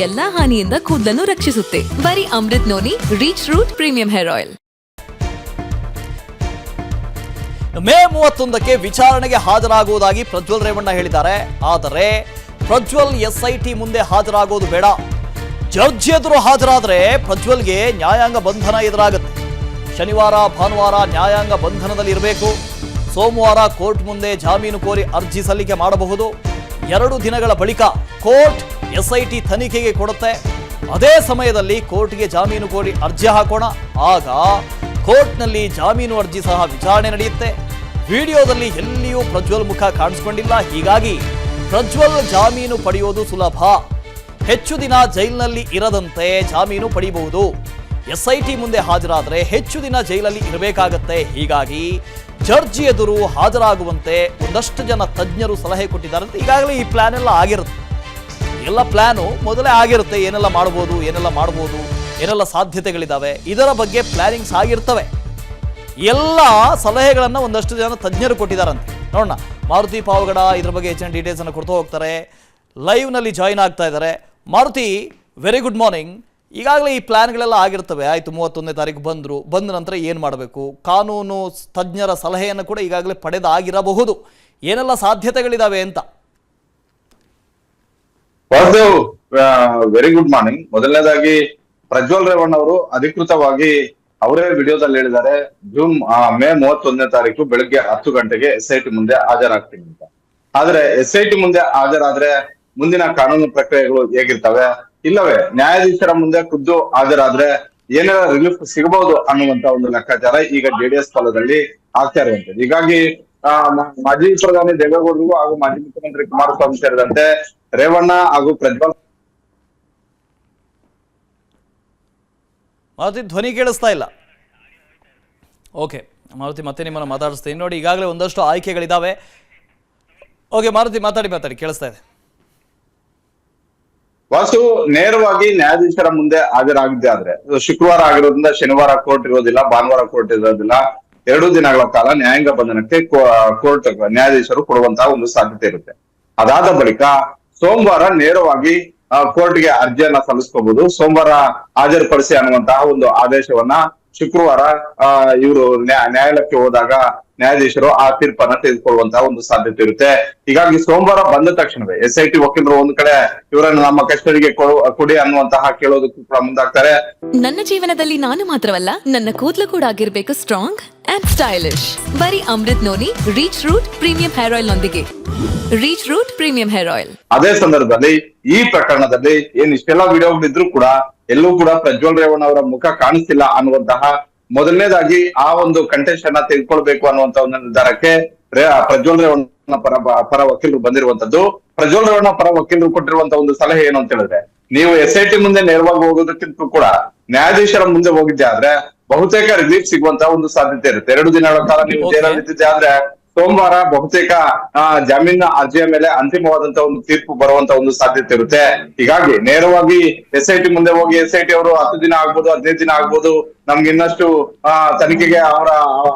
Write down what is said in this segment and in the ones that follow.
ಎಲ್ಲಾ ಹಾನಿಯಿಂದ ಕೂದಲನ್ನು ರಕ್ಷಿಸುತ್ತೆ. ಬರೀ Amrut noni reach root premium hair oil. May 31ಕ್ಕೆ ವಿಚಾರಣೆಗೆ ಹಾಜರಾಗುವುದಾಗಿ ಪ್ರಜ್ವಲ್ ರೇವಣ್ಣ ಹೇಳಿದ್ದಾರೆ. ಆದರೆ ಪ್ರಜ್ವಲ್ SIT ಮುಂದೆ ಹಾಜರಾಗೋದು ಬೇಡ. ಜಡ್ಜ್ ಎದುರು ಹಾಜರಾದರೆ ಪ್ರಜ್ವಲ್ಗೆ ನ್ಯಾಯಾಂಗ ಬಂಧನ ಎದುರಾಗುತ್ತೆ. ಶನಿವಾರ ಭಾನುವಾರ ನ್ಯಾಯಾಂಗ ಬಂಧನದಲ್ಲಿ ಇರಬೇಕು. ಸೋಮವಾರ ಕೋರ್ಟ್ ಮುಂದೆ ಜಾಮೀನು ಕೋರಿ ಅರ್ಜಿ ಸಲ್ಲಿಕೆ ಮಾಡಬಹುದು. 2 ದಿನಗಳ ಬಳಿಕ ಕೋರ್ಟ್ SIT ತನಿಖೆಗೆ ಕೊಡುತ್ತೆ. ಅದೇ ಸಮಯದಲ್ಲಿ ಕೋರ್ಟ್ಗೆ ಜಾಮೀನು ಕೋರಿ ಅರ್ಜಿ ಹಾಕೋಣ. ಆಗ ಕೋರ್ಟ್ನಲ್ಲಿ ಜಾಮೀನು ಅರ್ಜಿ ಸಹ ವಿಚಾರಣೆ ನಡೆಯುತ್ತೆ. ವಿಡಿಯೋದಲ್ಲಿ ಎಲ್ಲಿಯೂ ಪ್ರಜ್ವಲ್ ಮುಖ ಕಾಣಿಸಿಕೊಂಡಿಲ್ಲ. ಹೀಗಾಗಿ ಪ್ರಜ್ವಲ್ ಜಾಮೀನು ಪಡೆಯೋದು ಸುಲಭ. ಹೆಚ್ಚು ದಿನ ಜೈಲಿನಲ್ಲಿ ಇರದಂತೆ ಜಾಮೀನು ಪಡೆಯಬಹುದು. SIT ಮುಂದೆ ಹಾಜರಾದರೆ ಹೆಚ್ಚು ದಿನ ಜೈಲಲ್ಲಿ ಇರಬೇಕಾಗತ್ತೆ. ಹೀಗಾಗಿ ಜಡ್ಜ್ ಎದುರು ಹಾಜರಾಗುವಂತೆ ಒಂದಷ್ಟು ಜನ ತಜ್ಞರು ಸಲಹೆ ಕೊಟ್ಟಿದ್ದಾರೆ. ಈಗಾಗಲೇ ಈ ಪ್ಲಾನ್ ಎಲ್ಲ ಆಗಿರುತ್ತೆ. ಎಲ್ಲ ಪ್ಲಾನು ಮೊದಲೇ ಆಗಿರುತ್ತೆ. ಏನೆಲ್ಲ ಮಾಡ್ಬೋದು, ಏನೆಲ್ಲ ಸಾಧ್ಯತೆಗಳಿದ್ದಾವೆ, ಇದರ ಬಗ್ಗೆ ಪ್ಲಾನಿಂಗ್ಸ್ ಆಗಿರ್ತವೆ. ಎಲ್ಲ ಸಲಹೆಗಳನ್ನು ಒಂದಷ್ಟು ಜನ ತಜ್ಞರು ಕೊಟ್ಟಿದ್ದಾರಂತೆ. ನೋಡೋಣ, ಮಾರುತಿ ಪಾವಗಡ ಇದ್ರ ಬಗ್ಗೆ ಹೆಚ್ಚಿನ ಡೀಟೇಲ್ಸ್ ಅನ್ನು ಕೊಡ್ತಾ ಹೋಗ್ತಾರೆ. ಲೈವ್ನಲ್ಲಿ ಜಾಯಿನ್ ಆಗ್ತಾ ಇದ್ದಾರೆ. Maruti, very good morning. ಈಗಾಗಲೇ ಈ ಪ್ಲಾನ್ಗಳೆಲ್ಲ ಆಗಿರ್ತವೆ. ಆಯಿತು, 31ನೇ ತಾರೀಕು ಬಂದ ನಂತರ ಏನು ಮಾಡಬೇಕು, ಕಾನೂನು ತಜ್ಞರ ಸಲಹೆಯನ್ನು ಕೂಡ ಈಗಾಗಲೇ ಪಡೆದಾಗಿರಬಹುದು. ಏನೆಲ್ಲ ಸಾಧ್ಯತೆಗಳಿದಾವೆ ಅಂತ. Very good morning. ಮೊದಲನೇದಾಗಿ ಪ್ರಜ್ವಲ್ ರೇವಣ್ಣ ಅವರು ಅಧಿಕೃತವಾಗಿ ಅವರೇ ವಿಡಿಯೋದಲ್ಲಿ ಹೇಳಿದ್ದಾರೆ, ಮೇ 31ನೇ ತಾರೀಕು ಬೆಳಗ್ಗೆ 10 ಗಂಟೆಗೆ SIT ಮುಂದೆ ಹಾಜರಾಗ್ತೀನಿ ಅಂತ. ಆದ್ರೆ SIT ಮುಂದೆ ಹಾಜರಾದ್ರೆ ಮುಂದಿನ ಕಾನೂನು ಪ್ರಕ್ರಿಯೆಗಳು ಹೇಗಿರ್ತವೆ, ಇಲ್ಲವೇ ನ್ಯಾಯಾಧೀಶರ ಮುಂದೆ ಖುದ್ದು ಹಾಜರಾದ್ರೆ ಏನೆಲ್ಲ ರಿಲೀಫ್ ಸಿಗಬಹುದು ಅನ್ನುವಂತ ಒಂದು ಲೆಕ್ಕಾಚಾರ ಈಗ JDS ಪಾಲದಲ್ಲಿ ಆಗ್ತಾ ಇರುವಂತದ್ದು. ಹೀಗಾಗಿ ಮಾಜಿ ಪ್ರಧಾನಿ ದೇವೇಗೌಡರಿಗೂ ಹಾಗೂ ಮಾಜಿ ಮುಖ್ಯಮಂತ್ರಿ ಕುಮಾರಸ್ವಾಮಿ ಸೇರಿದಂತೆ ರೇವಣ್ಣ ಹಾಗೂ ಪ್ರಜ್ವಲ್ ಮಾರುತಿ, ಧ್ವನಿ ಕೇಳಿಸ್ತಾ ಇಲ್ಲ. ಓಕೆ ಮಾರುತಿ, ಮತ್ತೆ ನಿಮ್ಮನ್ನು ಮಾತಾಡಿಸ್ತೀನಿ. ನೋಡಿ, ಈಗಾಗಲೇ ಒಂದಷ್ಟು ಆಯ್ಕೆಗಳಿದ್ದಾವೆ. ಓಕೆ ಮಾರುತಿ, ಮಾತಾಡಿ, ಕೇಳಿಸ್ತಾ ಇದೆ. ವಾಸು, ನೇರವಾಗಿ ನ್ಯಾಯಾಧೀಶರ ಮುಂದೆ ಹಾಜರಾಗಿದ್ದೆ ಆದ್ರೆ ಶುಕ್ರವಾರ ಆಗಿರೋದ್ರಿಂದ ಶನಿವಾರ ಕೋರ್ಟ್ ಇರೋದಿಲ್ಲ, ಭಾನುವಾರ ಕೋರ್ಟ್ ಇರೋದಿಲ್ಲ. 2 ದಿನಗಳ ಕಾಲ ನ್ಯಾಯಾಂಗ ಬಂಧನಕ್ಕೆ ಕೋರ್ಟ್ ನ್ಯಾಯಾಧೀಶರು ಕೊಡುವಂತಹ ಒಂದು ಸಾಧ್ಯತೆ ಇರುತ್ತೆ. ಅದಾದ ಬಳಿಕ ಸೋಮವಾರ ನೇರವಾಗಿ ಕೋರ್ಟ್ಗೆ ಅರ್ಜಿಯನ್ನ ಸಲ್ಲಿಸ್ಕೋಬಹುದು. ಸೋಮವಾರ ಹಾಜರುಪಡಿಸಿ ಅನ್ನುವಂತಹ ಒಂದು ಆದೇಶವನ್ನ ಶುಕ್ರವಾರ ಇವರು ನ್ಯಾಯಾಲಯಕ್ಕೆ ಹೋದಾಗ ನ್ಯಾಯಾಧೀಶರು ಆ ತೀರ್ಪನ್ನ ತೆಗೆದುಕೊಳ್ಳುವಂತಹ ಒಂದು ಸಾಧ್ಯತೆ ಇರುತ್ತೆ. ಹೀಗಾಗಿ ಸೋಮವಾರ ಬಂದ ತಕ್ಷಣವೇ SIT ವಕೀಲರು ಒಂದು ಕಡೆ ಇವರನ್ನು ನಮ್ಮ ಕಸ್ಟಡಿಗೆ ಕೊಡಿ ಅನ್ನುವಂತಹ ಕೇಳೋದಕ್ಕೂ ಕೂಡ ಮುಂದಾಗ್ತಾರೆ. ನನ್ನ ಜೀವನದಲ್ಲಿ ನಾನು ಮಾತ್ರವಲ್ಲ, ನನ್ನ ಕೂದಲು ಕೂಡ ಆಗಿರ್ಬೇಕು ಸ್ಟ್ರಾಂಗ್ ಅಂಡ್ ಸ್ಟೈಲಿಶ್. ಬರೀ Amrut noni reach root premium hair oil ನೊಂದಿಗೆ. Reach root premium hair oil. ಅದೇ ಸಂದರ್ಭದಲ್ಲಿ ಈ ಪ್ರಕರಣದಲ್ಲಿ ಏನ್ ಇಷ್ಟೆಲ್ಲ ವಿಡಿಯೋಗಳಿದ್ರು ಕೂಡ ಎಲ್ಲೂ ಕೂಡ ಪ್ರಜ್ವಲ್ ರೇವಣ್ಣ ಅವರ ಮುಖ ಕಾಣಿಸ್ತಿಲ್ಲ ಅನ್ನುವಂತಹ ಮೊದಲನೇದಾಗಿ ಆ ಒಂದು ಕಂಟೆಸ್ಟ್ ಅನ್ನ ತೆಗೆದುಕೊಳ್ಬೇಕು ಅನ್ನುವಂತ ಒಂದು ನಿರ್ಧಾರಕ್ಕೆ ಪ್ರಜ್ವಲ್ ರೇವಣ್ಣ ಪರ ವಕೀಲರು ಬಂದಿರುವಂತದ್ದು. ಪ್ರಜ್ವಲ್ ರೇವಣ್ಣ ಪರ ವಕೀಲರು ಕೊಟ್ಟಿರುವಂತಹ ಒಂದು ಸಲಹೆ ಏನು ಅಂತ ಹೇಳಿದ್ರೆ, ನೀವು SIT ಮುಂದೆ ನೇರವಾಗಿ ಹೋಗೋದಕ್ಕಿಂತ ಕೂಡ ನ್ಯಾಯಾಧೀಶರ ಮುಂದೆ ಹೋಗಿದ್ದೆ ಆದ್ರೆ ಬಹುತೇಕ ರಿಲೀಫ್ ಸಿಗುವಂತಹ ಒಂದು ಸಾಧ್ಯತೆ ಇರುತ್ತೆ. 2 ದಿನಗಳ ಕಾಲ ನೀವು ಜೈಲಲ್ಲಿ ಇದ್ದಿದ್ದೆ ಆದ್ರೆ ಸೋಮವಾರ ಬಹುತೇಕ ಜಾಮೀನಿನ ಅರ್ಜಿಯ ಮೇಲೆ ಅಂತಿಮವಾದಂತ ಒಂದು ತೀರ್ಪು ಬರುವಂತ ಒಂದು ಸಾಧ್ಯತೆ ಇರುತ್ತೆ. ಹೀಗಾಗಿ ನೇರವಾಗಿ SIT ಮುಂದೆ ಹೋಗಿ SIT ಅವರು 10 ದಿನ ಆಗ್ಬೋದು, 15 ದಿನ ಆಗ್ಬೋದು, ನಮ್ಗೆ ಇನ್ನಷ್ಟು ತನಿಖೆಗೆ ಅವರ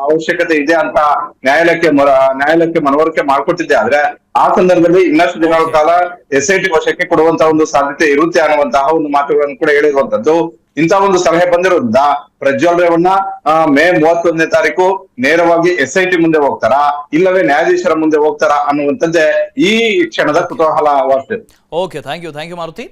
ಅವಶ್ಯಕತೆ ಇದೆ ಅಂತ ನ್ಯಾಯಾಲಯಕ್ಕೆ ಮನವರಿಕೆ ಮಾಡ್ಕೊಟ್ಟಿದ್ದೆ ಆದ್ರೆ ಆ ಸಂದರ್ಭದಲ್ಲಿ ಇನ್ನಷ್ಟು ದಿನಗಳ ಕಾಲ SIT ವಶಕ್ಕೆ ಕೊಡುವಂತ ಒಂದು ಸಾಧ್ಯತೆ ಇರುತ್ತೆ ಅನ್ನುವಂತಹ ಒಂದು ಮಾತುಗಳನ್ನು ಕೂಡ ಹೇಳಿರುವಂತದ್ದು. ಇಂಥ ಒಂದು ಸಲಹೆ ಬಂದಿರೋದ್ರಿಂದ ಪ್ರಜ್ವಲ್ ರೇವಣ್ಣ ಮೇ 31ನೇ ತಾರೀಕು ನೇರವಾಗಿ SIT ಮುಂದೆ ಹೋಗ್ತಾರಾ, ಇಲ್ಲವೇ ನ್ಯಾಯಾಧೀಶರ ಮುಂದೆ ಹೋಗ್ತಾರಾ ಅನ್ನುವಂಥದ್ದೇ ಈ ಕ್ಷಣದ ಕುತೂಹಲವಾಗಿದೆ. Okay, thank you Maruti.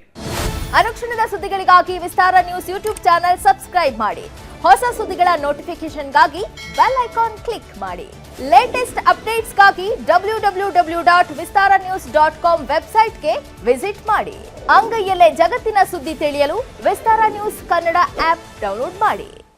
ಅನುಕ್ಷಣದ ಸುದ್ದಿಗಳಿಗಾಗಿ Vistara news YouTube channel subscribe ಮಾಡಿ. ಹೊಸ ಸುದ್ದಿಗಳ ನೋಟಿಫಿಕೇಶನ್ಗಾಗಿ ಬೆಲ್ ಐಕಾನ್ ಕ್ಲಿಕ್ ಮಾಡಿ. ಲೇಟೆಸ್ಟ್ ಅಪ್ಡೇಟ್ಸ್ಗಾಗಿ www.vistaranews.com ವೆಬ್ಸೈಟ್ಗೆ ವಿಸಿಟ್ ಮಾಡಿ. ಅಂಗೈಯಲ್ಲೇ ಜಗತ್ತಿನ ಸುದ್ದಿ ತಿಳಿಯಲು Vistara news Kannada app download ಮಾಡಿ.